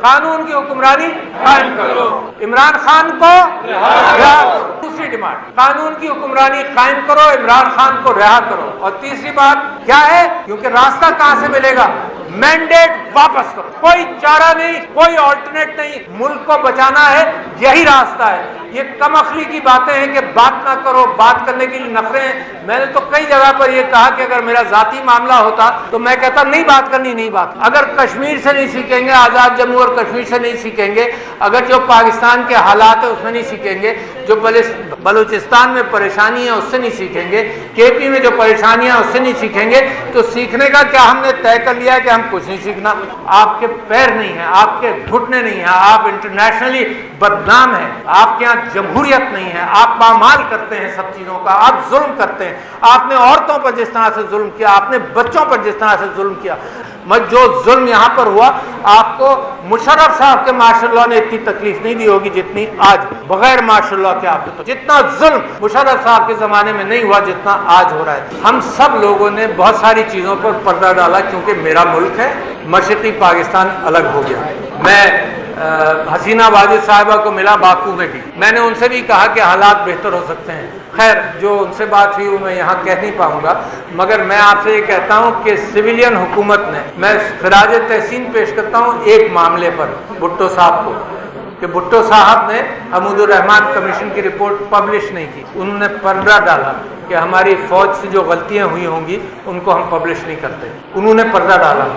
قانون کی حکمرانی قائم کرو، عمران خان کو رہا کرو۔ دوسری ڈیمانڈ، قانون کی حکمرانی قائم کرو، عمران خان کو رہا کرو۔ اور تیسری بات کیا ہے؟ کیونکہ راستہ کہاں سے ملے گا؟ مینڈیٹ واپس کرو، کوئی چارہ نہیں، کوئی آلٹرنیٹ نہیں، ملک کو بچانا ہے، یہی راستہ ہے۔ یہ کم عقلی کی باتیں ہیں کہ بات نہ کرو، بات کرنے کے لیے نخرے ہیں۔ میں نے تو کئی جگہ پر یہ کہا کہ اگر میرا ذاتی معاملہ ہوتا تو میں کہتا نہیں بات کرنی، نہیں بات۔ اگر کشمیر سے نہیں سیکھیں گے، آزاد جموں اور کشمیر سے نہیں سیکھیں گے، اگر جو پاکستان کے حالات ہیں اس میں نہیں سیکھیں گے، جو بلوچستان میں پریشانی ہے اس سے نہیں سیکھیں گے، کے پی میں جو پریشانیاں ہیں اس سے نہیں سیکھیں گے، تو سیکھنے کا کیا ہم نے طے کر لیا ہے کہ ہم کچھ نہیں سیکھنا۔ آپ کے پیر نہیں ہیں، آپ کے گھٹنے نہیں ہیں، آپ انٹرنیشنلی بدنام ہیں، آپ کے یہاں جمہوریت نہیں ہے، آپ پامال کرتے ہیں سب چیزوں کا، آپ ظلم کرتے ہیں۔ آپ نے عورتوں پر جس طرح سے ظلم کیا، آپ نے بچوں پر جس طرح سے ظلم کیا، جو ظلم یہاں پر ہوا، آپ کو مشرف صاحب کے ماشاء اللہ نے اتنی تکلیف نہیں دی ہوگی جتنی آج بغیر ماشاء اللہ کے آپ کو، جتنا ظلم مشرف صاحب کے زمانے میں نہیں ہوا جتنا آج ہو رہا ہے۔ ہم سب لوگوں نے بہت ساری چیزوں پر پردہ ڈالا کیونکہ میرا ملک ہے، مشرقی پاکستان الگ ہو گیا۔ میں حسینہ واجد صاحبہ کو ملا باکو میں بھی، میں نے ان سے بھی کہا کہ حالات بہتر ہو سکتے ہیں۔ خیر جو ان سے بات ہوئی وہ میں یہاں کہہ نہیں پاؤں گا، مگر میں آپ سے یہ کہتا ہوں کہ سویلین حکومت نے، میں خراج تحسین پیش کرتا ہوں ایک معاملے پر بھٹو صاحب کو، کہ بھٹو صاحب نے حمود الرحمان کمیشن کی رپورٹ پبلش نہیں کی۔ انہوں نے پردہ ڈالا کہ ہماری فوج سے جو غلطیاں ہوئی ہوں گی ان کو ہم پبلش نہیں کرتے، انہوں نے پردہ ڈالا،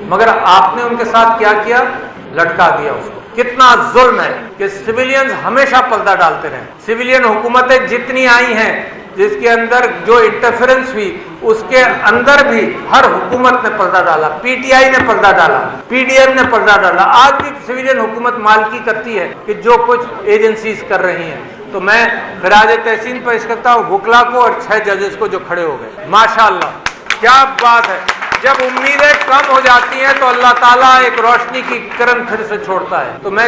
مگر آپ نے ان کے ساتھ کیا کیا؟ لٹکا دیا اس کو۔ کتنا ظلم ہے کہ سویلینز ہمیشہ پردہ ڈالتے رہے۔ سویلین حکومتیں جتنی آئی ہیں جس کے اندر جو انٹرفیرنس ہوئی اس کے اندر بھی ہر حکومت نے پردہ ڈالا، پی ٹی آئی نے پردہ ڈالا، پی ڈی ایم نے پردہ ڈالا، آج بھی سویلین حکومت مالکی کرتی ہے کہ جو کچھ ایجنسیز کر رہی ہیں۔ تو میں خراج تحسین پیش کرتا ہوں وکلا کو اور 6 ججز کو جو کھڑے ہو گئے، ماشاءاللہ کیا بات ہے۔ جب امیدیں کم ہو جاتی ہیں تو اللہ تعالیٰ ایک روشنی کی کرن پھر سے چھوڑتا ہے۔ تو میں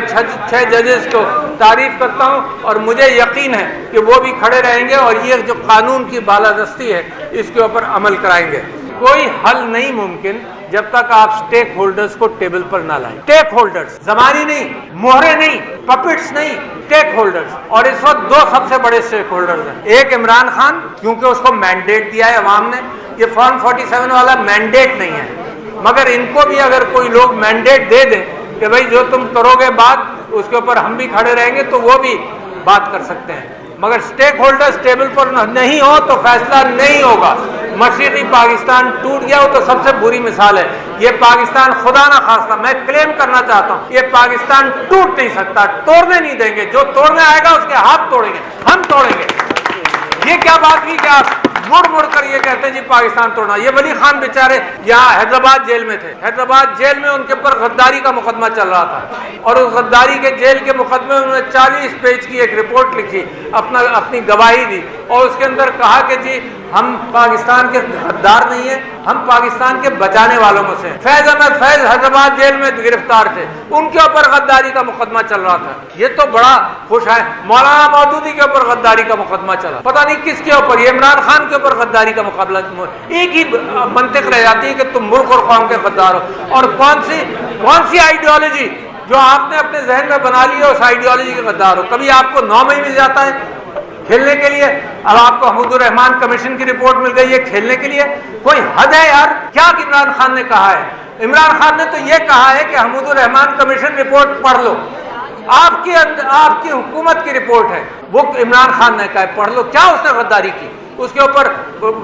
6 ججز کو تعریف کرتا ہوں اور مجھے یقین ہے کہ وہ بھی کھڑے رہیں گے اور یہ جو قانون کی بالادستی ہے اس کے اوپر عمل کرائیں گے۔ کوئی حل نہیں ممکن جب تک آپ سٹیک ہولڈرز کو ٹیبل پر نہ لائیں۔ سٹیک ہولڈرز، زمانی نہیں، مہرے نہیں، پپٹس نہیں، سٹیک ہولڈرز۔ اور اس وقت 2 سب سے بڑے سٹیک ہولڈرز ہیں، ایک عمران خان کیونکہ اس کو مینڈیٹ دیا ہے عوام نے، یہ فارم 47 والا مینڈیٹ نہیں ہے، مگر ان کو بھی اگر کوئی لوگ مینڈیٹ دے دیں کہ بھائی جو تم کرو گے بات اس کے اوپر ہم بھی کھڑے رہیں گے تو وہ بھی بات کر سکتے ہیں، مگر سٹیک ہولڈرز ٹیبل پر نہیں ہو تو فیصلہ نہیں ہوگا۔ مشرقی پاکستان ٹوٹ گیا، وہ تو سب سے بری مثال ہے۔ یہ پاکستان خدا نہ خواستہ، میں کلیم کرنا چاہتا ہوں، یہ پاکستان ٹوٹ نہیں سکتا، توڑنے نہیں دیں گے، جو توڑنے آئے گا اس کے ہاتھ توڑیں گے، ہم توڑیں گے۔ یہ کیا بات ہوئی کہ آپ مڑ کر یہ کہتے ہیں جی پاکستان توڑنا۔ یہ ولی خان بیچارے یہاں حیدرآباد جیل میں تھے، حیدرآباد جیل میں ان کے اوپر غداری کا مقدمہ چل رہا تھا، اور اس غداری کے جیل کے مقدمے میں انہوں نے 40 پیج کی ایک رپورٹ لکھی، اپنی گواہی دی، اور اس کے اندر کہا کہ جی ہم پاکستان کے غدار نہیں ہیں، ہم پاکستان کے بچانے والوں میں سے۔ فیض احمد فیض حیدرآباد جیل میں گرفتار تھے، ان کے اوپر غداری کا مقدمہ چل رہا تھا۔ یہ تو بڑا خوش ہے، مولانا مودودی کے اوپر غداری کا مقدمہ چلا، پتہ نہیں کس کے اوپر، یہ عمران خان کے اوپر غداری کا مقابلہ۔ ایک ہی منطق رہ جاتی ہے کہ تم ملک اور قوم کے غدار ہو، اور کون سی آئیڈیالوجی جو آپ نے اپنے ذہن میں بنا لی ہے اس آئیڈیالوجی کے غدار ہو۔ کبھی آپ کو 9 مئی مل جاتا ہے کھیلنے کے لیے، اب آپ کو حمود الرحمان کمیشن کی رپورٹ مل گئی ہے کھیلنے کے لیے، کوئی حد ہے یار۔ کیا عمران خان نے کہا ہے؟ عمران خان نے تو یہ کہا ہے کہ حمود الرحمان کمیشن رپورٹ پڑھ لو، آپ کی حکومت کی رپورٹ ہے، وہ عمران خان نے کہا ہے پڑھ لو۔ کیا اس نے غداری کی؟ اس کے اوپر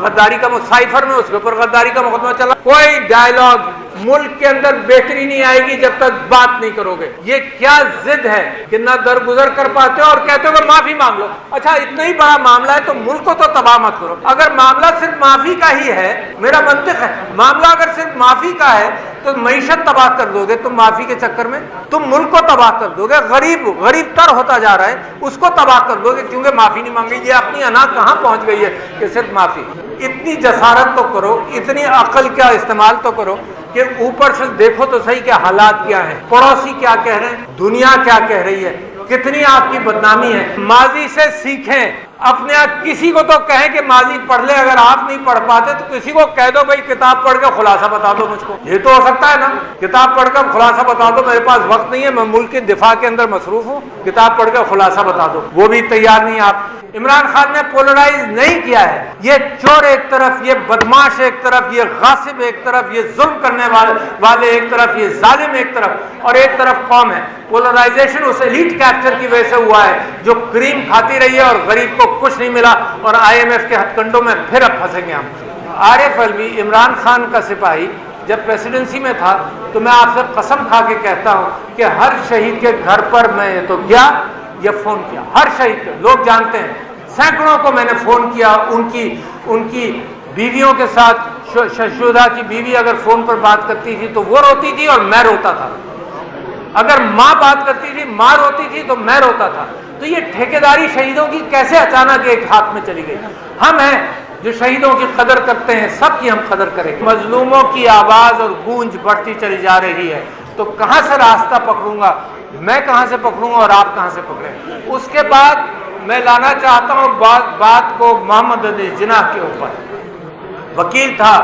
غداری کا سائفر میں اس کے اوپر غداری کا مقدمہ چلا۔ کوئی ڈائیلاگ، ملک کے اندر بہتری نہیں آئے گی جب تک بات نہیں کرو گے۔ یہ کیا ضد ہے کہ نہ درگزر کر پاتے ہو اور کہتے ہو کہ معافی مانگ لو۔ اچھا اتنا ہی بڑا معاملہ ہے تو ملک کو تو تباہ مت کرو۔ اگر معاملہ صرف معافی کا ہی ہے، میرا منطق ہے، معاملہ اگر صرف معافی کا ہے تو معیشت تباہ کر دو گے تم معافی کے چکر میں، تم ملک کو تباہ کر دو گے، غریب تر ہوتا جا رہا ہے اس کو تباہ کر دو گے کیونکہ معافی نہیں مانگی۔ یہ اپنی انا کہاں پہنچ گئی ہے کہ صرف معافی۔ اتنی جسارت تو کرو، اتنی عقل کا استعمال تو کرو کہ اوپر سے دیکھو تو صحیح کہ حالات کیا ہیں، پڑوسی کیا کہہ رہے ہیں، دنیا کیا کہہ رہی ہے، کتنی آپ کی بدنامی ہے۔ ماضی سے سیکھیں، اپنے کسی کو تو کہیں کہ ماضی پڑھ لے، اگر آپ نہیں پڑھ پاتے تو کسی کو کہہ دو بھائی کتاب پڑھ کے خلاصہ بتا دو مجھ کو، یہ تو ہو سکتا ہے نا، کتاب پڑھ کر خلاصہ بتا دو، میرے پاس وقت نہیں ہے، میں ملک کے دفاع کے اندر مصروف ہوں، کتاب پڑھ کے خلاصہ بتا دو، وہ بھی تیار نہیں آپ۔ عمران خان نے پولرائز نہیں کیا ہے، یہ چور ایک طرف، یہ بدماش ایک طرف، یہ غاصب ایک طرف، یہ ظلم کرنے والے ایک طرف، یہ ظالم ایک طرف، اور ایک طرف قوم ہے۔ پولرائزیشن اس ایلیٹ کیپچر کی وجہ سے ہوا ہے جو کریم کھاتی رہی ہے اور غریب کو کچھ نہیں ملا، اور آئی ایم ایف کے ہتھ کنڈوں میں پھر اب پھنسیں گے ہم۔ عارف علوی عمران خان کا سپاہی جب پریسیڈنسی میں تھا تو میں آپ سے قسم کھا کے کہتا ہوں کہ ہر شہید کے گھر پر میں تو گیا یا فون کیا، ہر شہید کے، لوگ جانتے ہیں، سینکڑوں کو میں نے فون کیا، ان کی بیویوں کے ساتھ، شہدا کی بیوی اگر فون پر بات کرتی تھی تو وہ روتی تھی اور میں روتا تھا، اگر ماں بات کرتی تھی، ماں روتی تھی تو میں روتا تھا۔ تو یہ ٹھیکیداری شہیدوں کی کیسے اچانک ایک ہاتھ میں چلی گئی؟ ہم ہیں جو شہیدوں کی قدر کرتے ہیں، سب کی ہم قدر کریں گے۔ مظلوموں کی آواز اور گونج بڑھتی چلی جا رہی ہے، تو کہاں سے راستہ پکڑوں گا میں، کہاں سے پکڑوں گا اور آپ کہاں سے پکڑیں؟ اس کے بعد میں لانا چاہتا ہوں بات کو محمد علی جناح کے اوپر۔ وکیل تھا،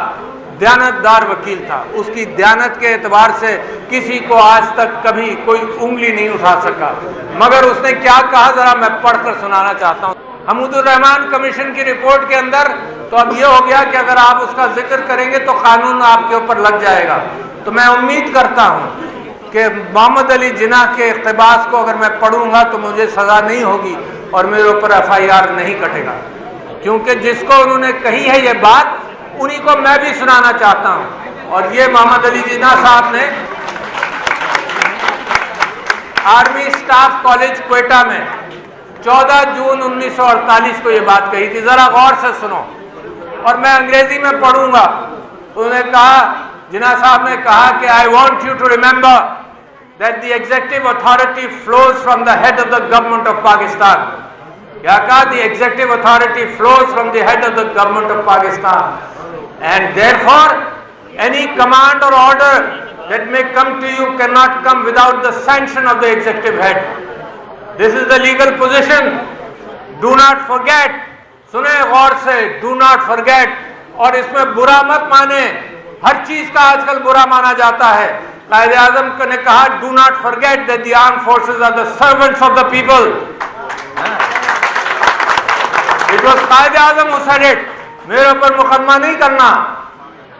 دیانتدار وکیل تھا، اس کی دیانت کے اعتبار سے کسی کو آج تک کبھی کوئی انگلی نہیں اٹھا سکا، مگر اس نے کیا کہا ذرا میں پڑھ کر سنانا چاہتا ہوں۔ حمود الرحمان کمیشن کی رپورٹ کے اندر تو اب یہ ہو گیا کہ اگر آپ اس کا ذکر کریں گے تو قانون آپ کے اوپر لگ جائے گا، تو میں امید کرتا ہوں کہ محمد علی جناح کے اقتباس کو اگر میں پڑھوں گا تو مجھے سزا نہیں ہوگی اور میرے اوپر ایف آئی آر نہیں کٹے گا، کیونکہ جس کو انہوں نے کہی ہے یہ بات انہی کو میں بھی سنانا چاہتا ہوں۔ اور یہ محمد علی جناح صاحب نے آرمی سٹاف کالج کوئٹہ میں 14 جون 1948 کو یہ بات کہی تھی، ذرا غور سے سنو، اور میں انگریزی میں پڑھوں گا۔ انہوں نے کہا، جناح صاحب نے کہا کہ I want you to remember that the executive authority flows from the head of the government of Pakistan. کیا کہا؟ The executive authority flows from the head of the government of Pakistan. And therefore, any command or order that may come to you cannot come without the sanction of the executive head. This is the legal position. Do not forget. سنیں غور سے، do not forget. اور اس میں برا مت مانے، ہر چیز کا آج کل برا مانا جاتا ہے۔ قائد اعظم نے کہا do not forget that the armed forces are the servants of the people. It was Quaid Azam who said it. میرے اوپر مقدمہ نہیں کرنا.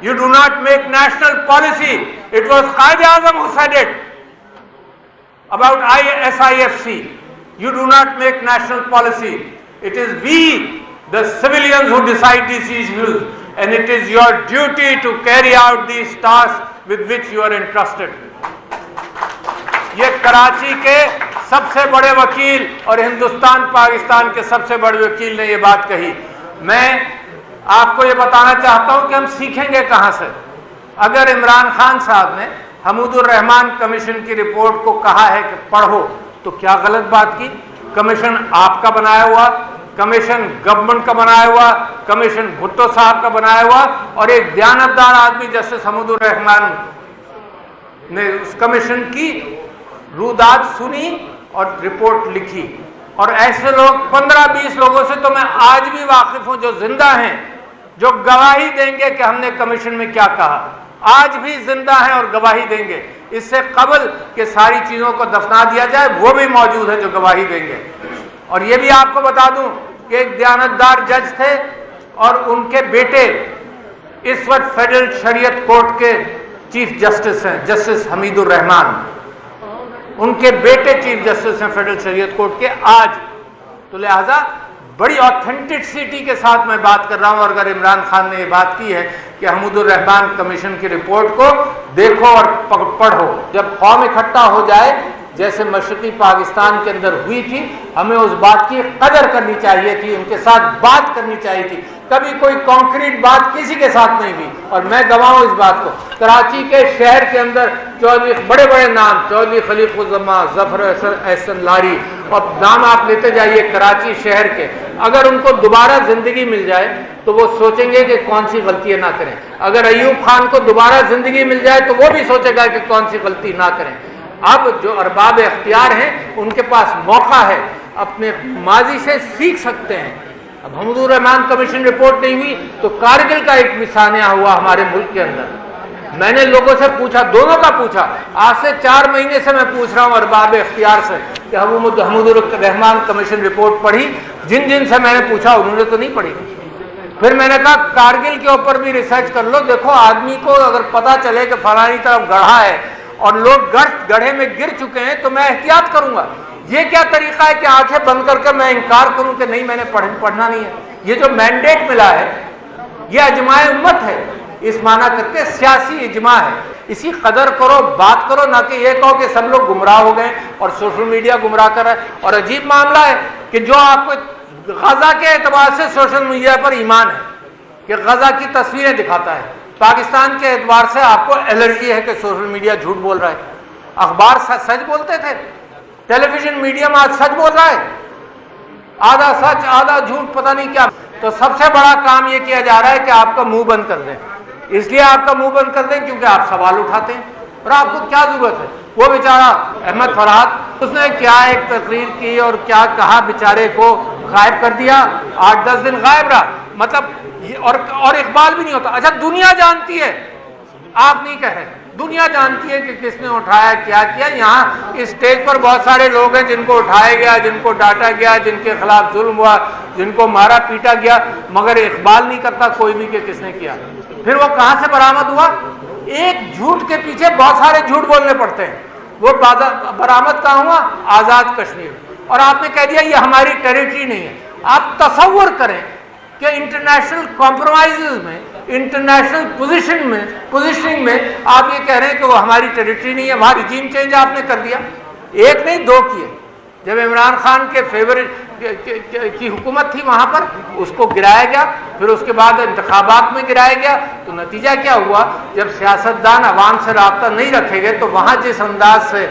You do not make national policy. It was Quaid Azam who said it about SIFC. You do not make national policy. It is we, the civilians, who decide these issues, and it is your duty to carry out these tasks with which you are entrusted. یہ کراچی کے سب سے بڑے وکیل اور ہندوستان پاکستان کے سب سے بڑے وکیل نے یہ بات کہی۔ میں آپ کو یہ بتانا چاہتا ہوں کہ ہم سیکھیں گے کہاں سے؟ اگر عمران خان صاحب نے حمود الرحمان کمیشن کی رپورٹ کو کہا ہے کہ پڑھو، تو کیا غلط بات کی؟ کمیشن آپ کا بنایا ہوا، کمیشن گورنمنٹ کا بنایا ہوا، کمیشن بھٹو صاحب کا بنایا ہوا، اور ایک دیانتدار آدمی جسٹس حمود الرحمان نے اس کمیشن کی روداد سنی اور رپورٹ لکھی۔ اور ایسے لوگ 15-20 لوگوں سے تو میں آج بھی واقف ہوں جو زندہ ہیں، جو گواہی دیں گے کہ ہم نے کمیشن میں کیا کہا، آج بھی زندہ ہیں اور گواہی دیں گے۔ اس سے قبل کہ ساری چیزوں کو دفنا دیا جائے وہ بھی موجود ہیں جو گواہی دیں گے۔ اور یہ بھی آپ کو بتا دوں کہ ایک دیانتدار جج تھے اور ان کے بیٹے اس وقت فیڈرل شریعت کورٹ کے چیف جسٹس ہیں، جسٹس حمید الرحمان، ان کے بیٹے چیف جسٹس ہیں فیڈرل شریعت کورٹ کے آج۔ تو لہٰذا بڑی آتھینٹسٹی کے ساتھ میں بات کر رہا ہوں، اور اگر عمران خان نے یہ بات کی ہے کہ حمود الرحمان کمیشن کی رپورٹ کو دیکھو اور پڑھو، جب قوم اکٹھا ہو جائے جیسے مشرقی پاکستان کے اندر ہوئی تھی، ہمیں اس بات کی قدر کرنی چاہیے تھی، ان کے ساتھ بات کرنی چاہیے تھی۔ کبھی کوئی کانکریٹ بات کسی کے ساتھ نہیں ہوئی، اور میں گواہ ہوں اس بات کو۔ کراچی کے شہر کے اندر چودھری، بڑے بڑے نام، چودھری خلیق الزماں، ظفر احسن لاری، اور نام آپ لیتے جائیے کراچی شہر کے، اگر ان کو دوبارہ زندگی مل جائے تو وہ سوچیں گے کہ کون سی غلطیاں نہ کریں۔ اگر ایوب خان کو دوبارہ زندگی مل جائے تو وہ بھی سوچے گا کہ کون سی غلطی نہ کریں۔ اب جو ارباب اختیار ہیں ان کے پاس موقع ہے اپنے ماضی سے سیکھ سکتے ہیں. اب حمود الرحمان کمیشن رپورٹ نہیں ہوئی تو کارگل کا ایک سانحہ ہوا ہمارے ملک کے اندر. میں نے لوگوں سے پوچھا, دونوں کا پوچھا, آج سے 4 مہینے سے میں پوچھ رہا ہوں ارباب اختیار سے کہ حمود الرحمان کمیشن رپورٹ پڑھی. جن سے میں نے پوچھا انہوں نے تو نہیں پڑھی. پھر میں نے کہا کارگل کے اوپر بھی ریسرچ کر لو. دیکھو آدمی کو اگر پتا چلے کہ فلانی طرف گڑھا ہے اور لوگ گڑھے میں گر چکے ہیں تو میں احتیاط کروں گا. یہ کیا طریقہ ہے کہ آنکھیں بند کر کے میں انکار کروں کہ نہیں میں نے پڑھنا نہیں ہے. یہ جو مینڈیٹ ملا ہے یہ اجماع امت ہے, اس معنی کر کے سیاسی اجماع ہے. اسی قدر کرو, بات کرو, نہ کہ یہ کہو کہ سب لوگ گمراہ ہو گئے اور سوشل میڈیا گمراہ کر رہا ہے. اور عجیب معاملہ ہے کہ جو آپ کو غزہ کے اعتبار سے سوشل میڈیا پر ایمان ہے کہ غزہ کی تصویریں دکھاتا ہے, پاکستان کے اعتبار سے آپ کو الرجی ہے کہ سوشل میڈیا جھوٹ بول رہا ہے. اخبار سچ بولتے تھے, ٹیلی ویژن میڈیم آج سچ بول رہا ہے, آدھا سچ آدھا جھوٹ پتہ نہیں کیا. تو سب سے بڑا کام یہ کیا جا رہا ہے کہ آپ کا منہ بند کر دیں. اس لیے آپ کا منہ بند کر دیں کیونکہ آپ سوال اٹھاتے ہیں اور آپ کو کیا ضرورت ہے. وہ بیچارہ احمد فرحات, اس نے کیا ایک تقریر کی اور کیا کہا, بیچارے کو غائب کر دیا, 8-10 دن غائب رہا. مطلب اور اقبال بھی نہیں ہوتا. اچھا دنیا جانتی ہے, آپ نہیں کہہ رہے, دنیا جانتی ہے کہ کس نے اٹھایا کیا کیا. یہاں اس اسٹیج پر بہت سارے لوگ ہیں جن کو اٹھایا گیا, جن کو ڈانٹا گیا, جن کے خلاف ظلم ہوا, جن کو مارا پیٹا گیا, مگر اقبال نہیں کرتا کوئی بھی کہ کس نے کیا. پھر وہ کہاں سے برآمد ہوا؟ ایک جھوٹ کے پیچھے بہت سارے جھوٹ بولنے پڑتے ہیں. وہ برآمد کہاں ہوا؟ آزاد کشمیر. اور آپ نے کہہ دیا یہ ہماری ٹیریٹری نہیں ہے. آپ تصور کریں کہ انٹرنیشنل کمپرومائزز میں, انٹرنیشنل پوزیشننگ میں آپ یہ کہہ رہے ہیں کہ وہ ہماری ٹیریٹری نہیں ہے. وہاں رجیم چینج آپ نے کر دیا, ایک نہیں 2 کیے. جب عمران خان کے کی حکومت تھی وہاں پر اس کو گرایا گیا, پھر اس کے بعد انتخابات میں گرایا گیا. تو نتیجہ کیا ہوا؟ جب سیاستدان عوام سے رابطہ نہیں رکھے گئے تو وہاں جس انداز سے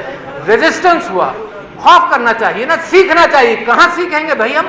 ریزسٹنس ہوا, خوف کرنا چاہیے نا, سیکھنا چاہیے. کہاں سیکھیں گے بھائی ہم؟